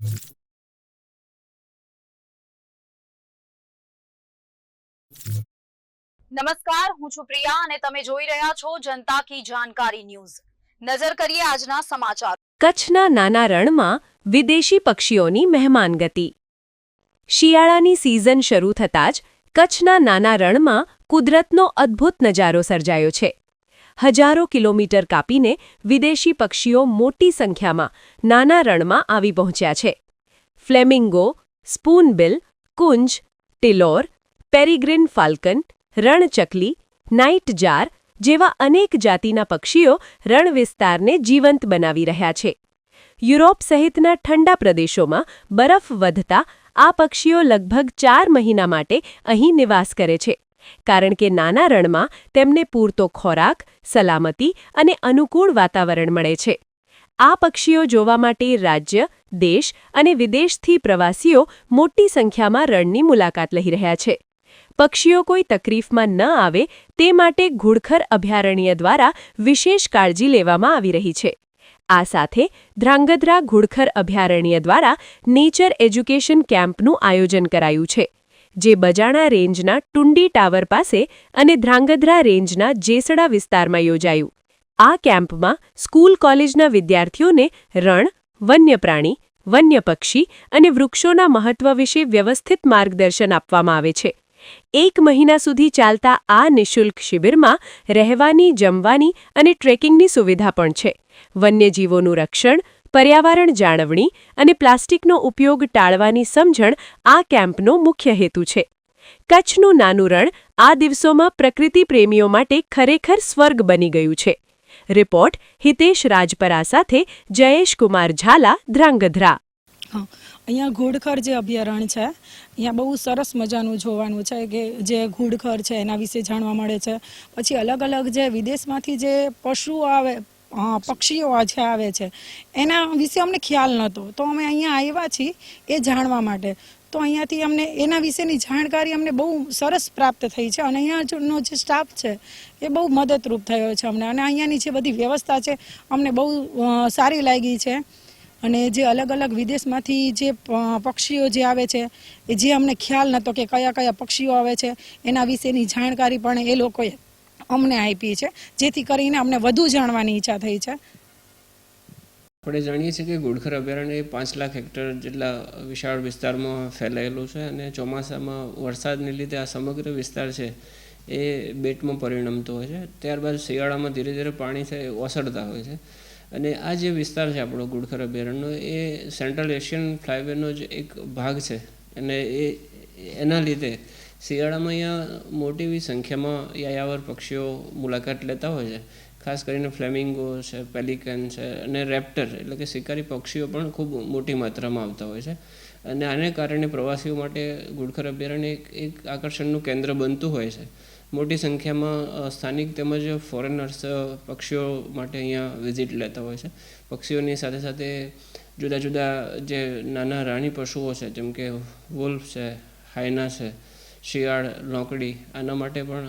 નમસ્કાર, હું છું પ્રિયા અને તમે જોઈ રહ્યા છો જનતા કી જાણકારી ન્યૂઝ। નજર કરીએ આજના સમાચાર। કચ્છના નાના રણમાં વિદેશી પક્ષીઓની મહેમાનગતિ। શિયાળાની સિઝન શરૂ થતાં જ કચ્છના નાના રણમાં કુદરતનો અદ્ભુત નજારો સર્જાયો છે। હજારો કિલોમીટર કાપીને વિદેશી પક્ષીઓ મોટી સંખ્યામાં નાના રણમાં આવી પહોંચ્યા છે। ફ્લેમિંગો, સ્પૂનબિલ, કુંજ, ટિલોર, પેરિગ્રીન ફાલ્કન, રણચકલી, નાઇટજાર જેવા અનેક જાતિના પક્ષીઓ રણ વિસ્તારને જીવંત બનાવી રહ્યા છે। યુરોપ સહિતના ઠંડા પ્રદેશોમાં બરફ વધતા આ પક્ષીઓ લગભગ 4 મહિના માટે અહીં નિવાસ કરે છે, કારણ કે નાના રણમાં તેમને પૂરતો ખોરાક, સલામતી અને અનુકૂળ વાતાવરણ મળે છે। આ પક્ષીઓ જોવા માટે રાજ્ય, દેશ અને વિદેશથી પ્રવાસીઓ મોટી સંખ્યામાં રણની મુલાકાત લઈ રહ્યા છે। પક્ષીઓ કોઈ તકલીફમાં ન આવે તે માટે ઘુડખર અભયારણ્ય દ્વારા વિશેષ કાળજી લેવામાં આવી રહી છે। આ સાથે ધ્રાંગધ્રા ઘુડખર અભયારણ્ય દ્વારા નેચર એજ્યુકેશન કેમ્પનું આયોજન કરાયું છે, જે બજાણા રેન્જના ટુંડી ટાવર પાસે અને ધ્રાંગધ્રા રેન્જના જેસડા વિસ્તારમાં યોજાયું। આ કેમ્પમાં સ્કૂલ કોલેજના વિદ્યાર્થીઓને રણ, વન્યપ્રાણી, વન્ય પક્ષી અને વૃક્ષોના મહત્વ વિશે વ્યવસ્થિત માર્ગદર્શન આપવામાં આવે છે। 1 મહિના સુધી ચાલતા આ નિઃશુલ્ક શિબિરમાં રહેવાની, જમવાની અને ટ્રેકિંગની સુવિધા પણ છે। વન્યજીવોનું રક્ષણ, પર્યાવરણ જાળવણી અને પ્લાસ્ટિકનો ઉપયોગ ટાળવાની સમજણ આ કેમ્પનો મુખ્ય હેતુ છે। કચ્છનું નાનું રણ આ દિવસોમાં પ્રકૃતિ પ્રેમીઓ માટે ખરેખર સ્વર્ગ બની ગયું છે। રિપોર્ટ હિતેશ રાજપરા સાથે જયેશ કુમાર ઝાલા, ધ્રાંગધ્રા। અહીંયા ઘુડખર જે અભયારણ્ય છે, અહીંયા બહુ સરસ મજાનું જોવાનું છે કે જે ઘુડખર છે એના વિશે જાણવા મળે છે। પછી અલગ અલગ જે વિદેશમાંથી જે પશુઓ આવે, પક્ષીઓ જે આવે છે એના વિશે અમને ખ્યાલ નહોતો, તો અમે અહીંયા આવ્યા છીએ એ જાણવા માટે। તો અહીંયાથી અમને એના વિશેની જાણકારી અમને બહુ સરસ પ્રાપ્ત થઈ છે અને અહીંયાનો જે સ્ટાફ છે એ બહુ મદદરૂપ થયો છે અમને, અને અહીંયાની જે બધી વ્યવસ્થા છે અમને બહુ સારી લાગી છે। અને જે અલગ અલગ વિદેશમાંથી જે પક્ષીઓ જે આવે છે એ જે અમને ખ્યાલ નહોતો કે કયા કયા પક્ષીઓ આવે છે એના વિશેની જાણકારી પણ એ લોકોએ અમને આપી છે, જેથી કરીને અમને વધુ જાણવાની ઈચ્છા થઈ છે। આપણે જાણીએ છીએ કે ઘુડખર અભયારણ્ય 5 લાખ હેક્ટર જેટલા વિશાળ વિસ્તારમાં ફેલાયેલું છે અને ચોમાસામાં વરસાદને લીધે આ સમગ્ર વિસ્તાર છે એ બેટમાં પરિણમતો હોય છે। ત્યારબાદ શિયાળામાં ધીરે ધીરે પાણી છે એ ઓસરતા હોય છે અને આ જે વિસ્તાર છે આપણો ઘુડખર અભયારણ્યનો એ સેન્ટ્રલ એશિયન ફ્લાયવેનો જ એક ભાગ છે અને એના લીધે શિયાળામાં અહીંયા મોટી એવી સંખ્યામાં યાયાવર પક્ષીઓ મુલાકાત લેતા હોય છે। ખાસ કરીને ફ્લેમિંગો છે, પેલિકન છે અને રેપ્ટર એટલે કે શિકારી પક્ષીઓ પણ ખૂબ મોટી માત્રામાં આવતા હોય છે અને આને કારણે પ્રવાસીઓ માટે ઘુડખર અભયારણ્ય એક આકર્ષણનું કેન્દ્ર બનતું હોય છે। મોટી સંખ્યામાં સ્થાનિક તેમજ ફોરેનર્સ પક્ષીઓ માટે અહીંયા વિઝિટ લેતા હોય છે। પક્ષીઓની સાથે સાથે જુદા જુદા જે નાના રાણી પશુઓ છે, જેમ કે વોલ્ફ છે, હાયના છે, શિયાળ, લોકડી, આના માટે પણ